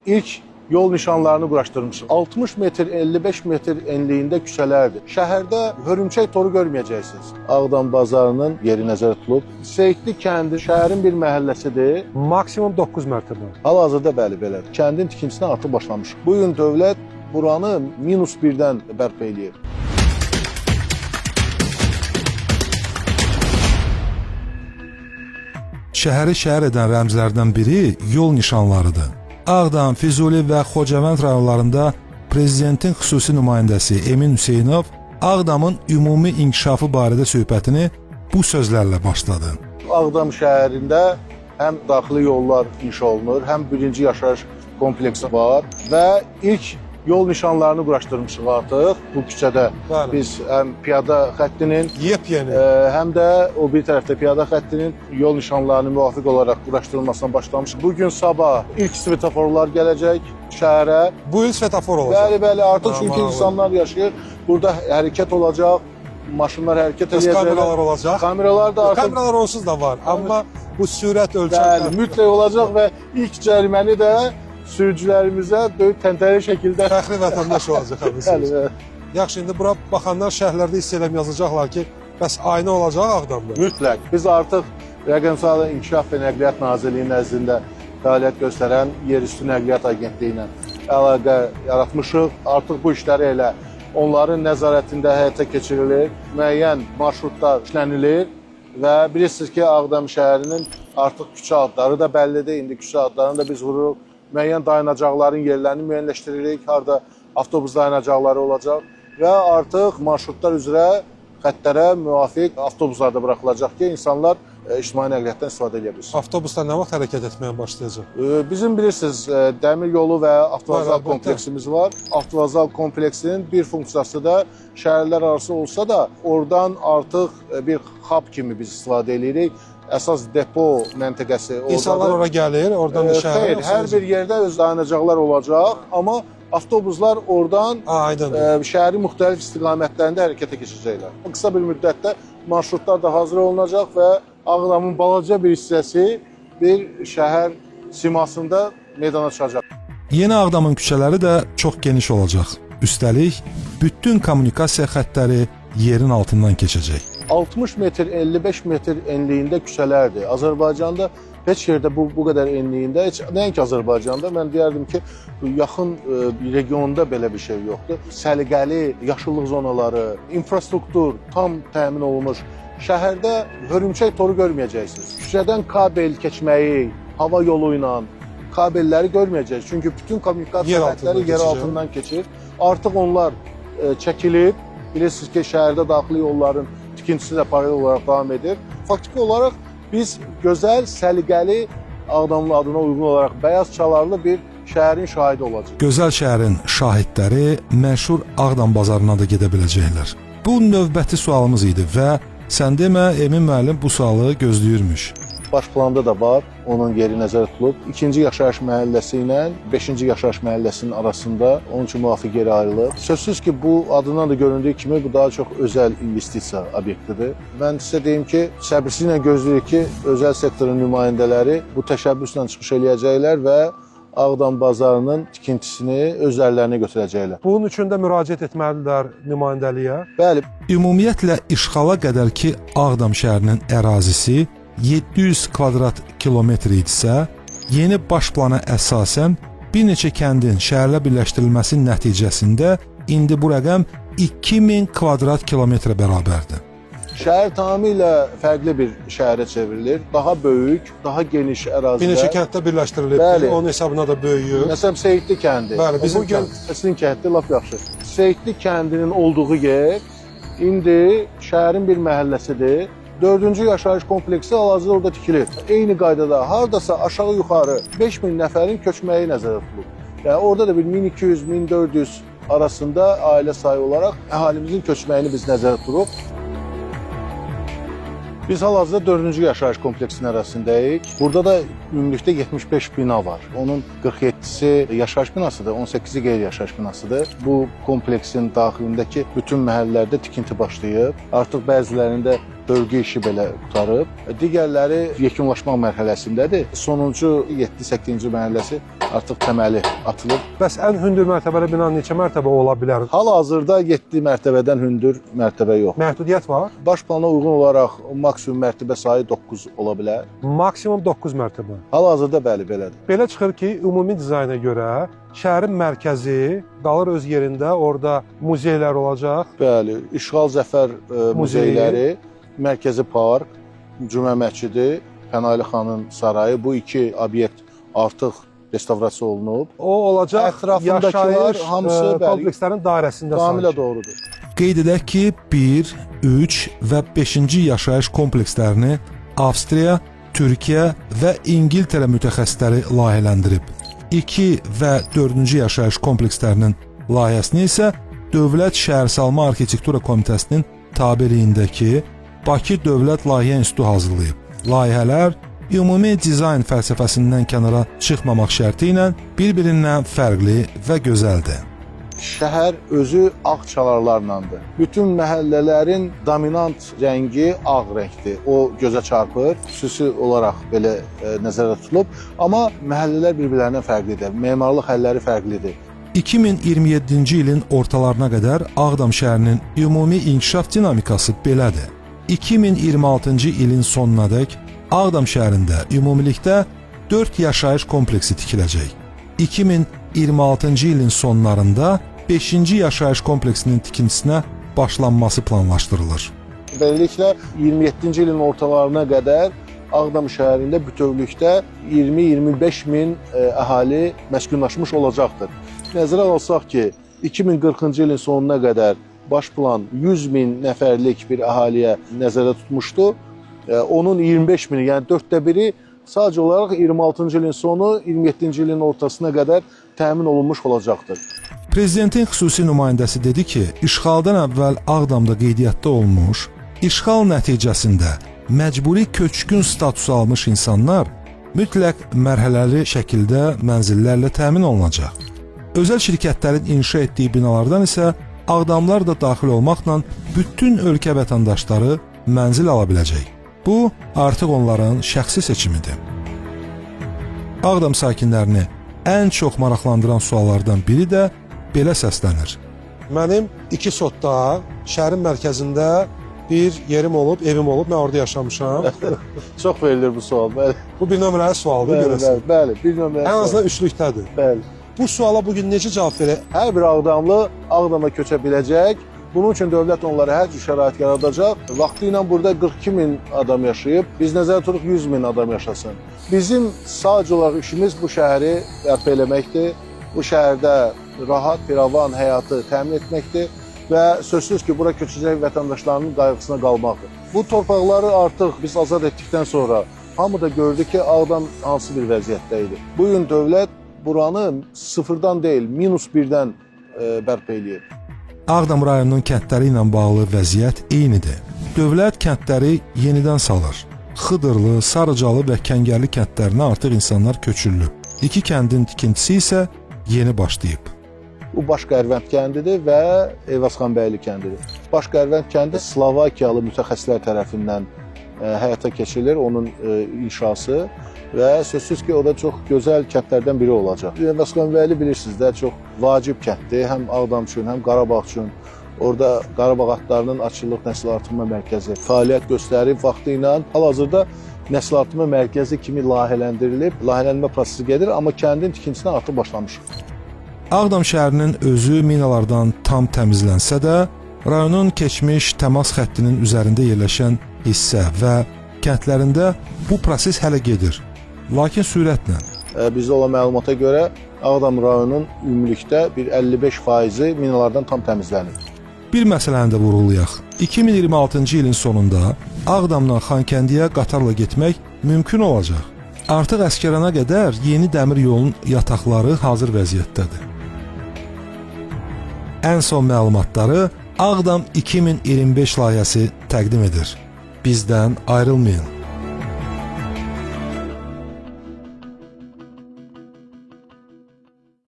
ilk yol nişanlarını quraşdırmışıq. 60 metr, 55 metr enliyində küçələrdir. Şəhərdə hörümçək toru görməyəcəksiniz. Ağdam bazarının yeri nəzərdə tutulub. Seyidli kəndi şəhərin bir məhəlləsidir. Maksimum 9 mərtəbə. Hal-hazırda bəli belədir. Kəndin tikintisinə artıq başlamışıq. Bu gün dövlət buranı -1-dən bərpa eləyir. Şəhəri şəhər edən rəmzlərdən biri yol nişanlarıdır. Ağdam, Füzuli və Xocavənd rayonlarında Prezidentin xüsusi nümayəndəsi Emin Hüseynov Ağdamın ümumi inkişafı barədə söhbətini bu sözlərlə başladı. Ağdam şəhərində həm daxili yollar inşa olunur, həm birinci yaşayış kompleksi var və ilk yol nişanlarını quraşdırmışıq artıq bu küçədə. Bəli. Biz həm piyada xəttinin, Yepyeni. həm də o bir tərəfdə piyada xəttinin yol nişanlarını müvafiq olaraq quraşdırılmasına başlamışıq. Bugün sabah ilk svetoforlar gələcək şəhərə. Bu il svetofor olacaq. Bəli, artıq çünki insanlar yaşayır. Burada hərəkət olacaq, maşınlar hərəkət edəcəklər. Kameralar olacaq. Kameralar da artıq Kameralar onsuz da var, amma bu sürət bəli, ölçəklər mütləq olacaq və ilk cəriməni də sürücülərimizə böyük təntənəli şəkildə fəxri vətəndaş olacaq bəli, həmisi. bəli. Yaxşı, indi bura baxanlar şəhərlərdə hissələm yazacaqlar ki, bəs aynı olacaq Ağdamda. Mütləq. Biz artıq Rəqəmsal İnkişaf və Nəqliyyat Nazirliyinin nəzdində fəaliyyət göstərən Yerüstü Nəqliyyat Agentliyi ilə əlaqə yaratmışıq. Artıq bu işləri elə onların nəzarətində həyata keçirilir. Müəyyən marşrutlar işlənilir və bilirsiniz ki, Ağdam şəhərinin artıq küçə adları da bəllidir. İndi küçə adlarını da biz vururuq. Müəyyən dayanacaqların yerlərini müəyyənləşdiririk. Harada avtobus dayanacaqları olacaq və artıq marşrutlar üzrə xəttlərə müvafiq avtobuslar da buraxılacaq ki, insanlar ictimai nəqliyyatdan istifadə edə bilsin. Avtobuslar nə vaxt hərəkət etməyə başlayacaq? Bizim bilirsiniz, dəmir yolu və avtovazal Var, kompleksimiz var. Avtovazal kompleksinin bir funksiyası da şəhərlər arası olsa da oradan artıq bir hub kimi biz istifadə edirik. Əsas depo məntəqəsi oradadır. İnsanlar ora gəlir, oradan da şəhərə. Xeyr, hər bir yerdə öz dayanacaqlar olacaq, amma avtobuslar oradan Aydındır. şəhərin müxtəlif istiqamətlərində hərəkətə keçəcəklər. Qısa bir müddətdə marşrutlar da hazır olunacaq və Ağdamın balaca bir hissəsi bir şəhər simasında meydana çıxacaq. Yeni Ağdamın küçələri də çox geniş olacaq. Üstəlik, bütün kommunikasiya xəttləri yerin altından keçəcək. 60 metr, 55 metr enliyində küçələrdir. Azərbaycanda heç yerdə bu qədər enliyində, heç nəinki Azərbaycanda, mən deyərdim ki, yaxın regionda belə bir şey yoxdur. Səliqəli yaşıllıq zonaları, infrastruktur tam təmin olunmuş. Şəhərdə hörümçək toru görməyəcəksiniz. Küçədən kabel keçməyi, hava yolu ilə kabelləri görməyəcəksiniz. Çünki bütün kommunikasiya xəttləri yer altından keçir. Artıq onlar çəkilib. Bilirsiniz ki, şəhərdə daxili yolların tikintisi də paralel olaraq davam edir. Faktiki olaraq biz gözəl, səliqəli, Ağdamın adına uyğun olaraq bəyaz çalarlı bir şəhərin şahidi olacaq. Gözəl şəhərin şahidləri məşhur Ağdam bazarına da gedə biləcəklər. Bu növbəti sualımız idi və sən demə, Emin müəllim bu sualı gözləyirmiş. Baş planda da var, onun yeri nəzərdə tutulub. 2-ci yaşayış məhəlləsi ilə 5-ci yaşayış məhəlləsinin arasında onun üçün müvafiq yeri ayrılıb. Sözsüz ki, bu adından da göründüyü kimi bu daha çox özəl investisiya obyektidir. Mən sizə deyim ki, səbirsizliklə gözləyirik ki, özəl sektorun nümayəndələri bu təşəbbüslə çıxış eləyəcəklər və Ağdam bazarının tikintisini öz əllərinə götürəcəklər. Bunun üçün də müraciət etməlidirlər nümayəndəliyə. Bəli, Ümumiyyətlə işğala qədər ki Ağdam şəhərinin ərazisi 700 kvadrat kilometr idisə, yeni baş plana əsasən bir neçə kəndin şəhərlə birləşdirilməsi nəticəsində indi bu rəqəm 2000 kvadrat kilometrə bərabərdir. şəhər tamamilə fərqli bir şəhərə çevrilir. Daha böyük, daha geniş ərazidə. Bir neçə kənddə birləşdirilib, onun hesabına da böyüyür. Məsələn, Seyidli kəndi. Bəli, bizim bugün sizin kəndi lap yaxşı. Seyidli kəndinin olduğu yer indi şəhərin bir məhəlləsidir. 4-cü yaşayış kompleksi hal-hazırda orada tikilir. Eyni qaydada hardasa aşağı-yuxarı 5000 nəfərin köçməyi nəzərdə tutulub. Yəni orada da bir 1200-1400 arasında ailə sayı olaraq əhalimizin köçməyini biz nəzərdə tuturuq. Biz hal-hazırda 4-cü yaşayış kompleksinin ərazisindəyik. Burada da ümumilikdə 75 bina var. Onun 47-si yaşayış binasıdır, 18-i qeyri-yaşayış binasıdır. Bu kompleksin daxilindəki bütün məhəllələrdə tikinti başlayıb. Artıq bəzilərində bölgə işi belə qutarıb. Digərləri yekunlaşmaq mərhələsindədir. Sonuncu 7-8-ci məhəlləsi artıq təməli atılıb. Bəs ən hündür mərtəbəli bina neçə mərtəbə ola bilər? Hal-hazırda 7 mərtəbədən hündür mərtəbə yox. Məhdudiyyət var? Baş plana uyğun olaraq maksimum mərtəbə sayı 9 ola bilər. Maksimum 9 mərtəbə. Hal-hazırda bəli, belədir. Belə çıxır ki, ümumi dizayna görə şəhərin mərkəzi qalır öz yerində, orada muzeylər olacaq. Bəli, İşğal Zəfər muzeyləri, Mərkəzi Park, Cümə məscidi, Pənahəli xanın sarayı, bu iki obyekt artıq restavrasiya olunub. O olacaq Ətrafındakilar yaşayış hamısı komplekslərin dairəsində tamamilə sanki. doğrudur. Qeyd edək ki, 1, 3 və 5-ci yaşayış komplekslərini Avstriya, Türkiyə və İngiltərə mütəxəssisləri layihələndirib. 2 və 4-cü yaşayış komplekslərinin layihəsini isə Dövlət Şəhərsalma Arxitektura Komitəsinin tabeliyindəki Bakı Dövlət Layihə İnstitutu hazırlayıb. Layihələr ümumi dizayn fəlsəfəsindən kənara çıxmamaq şərti ilə bir-birindən fərqli və gözəldir. Şəhər özü ağ çalarlarlandır. Bütün məhəllələrin dominant rəngi ağ rəngdir. O gözə çarpır, xüsusi olaraq belə nəzərdə tutulub. Amma məhəllələr bir-birlərindən fərqlidir. Memarlıq həlləri fərqlidir. 2027-ci ilin ortalarına qədər Ağdam şəhərinin ümumi inkişaf dinamikası belədir. 2026-cı ilin sonunadək Ağdam şəhərində ümumilikdə 4 yaşayış kompleksi tikiləcək. 2026-cı ilin sonlarında 5-ci yaşayış kompleksinin tikintisinə başlanması planlaşdırılır. Beləliklə 27-ci ilin ortalarına qədər Ağdam şəhərində bütövlükdə 20-25 min əhali məskunlaşmış olacaqdır. Nəzərə alsaq ki, 2040-cı ilin sonuna qədər baş plan 100 min nəfərlik bir əhaliyə nəzərdə tutmuşdu. Onun 25 mini, yəni 1/4-i sadəcə olaraq 26-cı ilin sonu, 27-ci ilin ortasına qədər təmin olunmuş olacaqdır. Prezidentin xüsusi nümayəndəsi dedi ki, işğaldan əvvəl Ağdamda qeydiyyatda olmuş, işğal nəticəsində məcburi köçkün statusu almış insanlar mütləq mərhələli şəkildə mənzillərlə təmin olunacaq. Özəl şirkətlərin inşa etdiyi binalardan isə Ağdamlar da daxil olmaqla bütün ölkə vətəndaşları mənzil ala biləcək. Bu, artıq onların şəxsi seçimidir. Ağdam sakinlərini ən çox maraqlandıran suallardan biri də belə səslənir. Mənim 2 sotda şəhərin mərkəzində bir yerim olub, evim olub, mən orada yaşamışam. Çox verilir bu sual, bəli. Bu bir nömrəli sualdır, görəsən. Bəli, bir nömrəli Ən sual. azından üçlükdədir. Bəli. Bu suala bugün necə cavab verək? Hər bir Ağdamlı Ağdama köçə biləcək. Bunun üçün dövlət onlara hər cür şərait yaradacaq. Vaxtı ilə burada 42 min adam yaşayıb. Biz nəzərdə tuturuq 100 min adam yaşasın. Bizim sadəcə olaraq işimiz bu şəhəri bərpa eləməkdir. Bu şəhərdə rahat, firavan həyatı təmin etməkdir və sözsüz ki, bura köçəcək vətəndaşlarının qayğısına qalmaqdır. Bu torpaqları artıq biz azad etdikdən sonra hamı da gördü ki, Ağdam hansı bir vəziyyətdə idi. Bu gün dövlət buranı sıfırdan deyil, -1-dən bərpa eləyir. Ağdam rayonunun kəndləri ilə bağlı vəziyyət eynidir. Dövlət kəndləri yenidən salır. Xıdırlı, Sarıcalı və Kəngərli kəndlərinə artıq insanlar köçürülüb. 2 kəndin tikintisi isə yeni başlayıb. Bu Başqərvənd kəndidir və Eyvazxanbəyli kəndidir. Başqərvənd kəndi Slovakiyalı mütəxəssislər tərəfindən həyata keçirilir, onun inşası və sözsüz ki, o da çox gözəl kəndlərdən biri olacaq. Eyvazxanbəyli bilirsiniz də, çox vacib kənddir, həm Ağdam üçün, həm Qarabağ üçün. Orada Qarabağ atlarının açılıq nəsil artırma mərkəzi fəaliyyət göstərib vaxtı ilə. Hal-hazırda nəsil artırma mərkəzi kimi layihələndirilib, layihələnmə prosesi gedir, amma kəndin tikintisinə artıq başlamışıq. Ağdam şəhərinin özü minalardan tam təmizlənsə də, rayonun keçmiş təmas xəttinin üzərində yerləşən hissə və kəndlərində bu proses hələ gedir. Lakin sürətlə. Bizdə olan məlumata görə Ağdam rayonunun ümumilikdə bir 55%-i minalardan tam təmizlənir. Bir məsələni də vurğulayaq. 2026-cı ilin sonunda Ağdamdan Xankəndiyə qatarla getmək mümkün olacaq. Artıq Əsgərana qədər yeni dəmir yolunun yataqları hazır vəziyyətdədir. Ən son məlumatları Ağdam 2025 layihəsi təqdim edir. Bizdən ayrılmayın.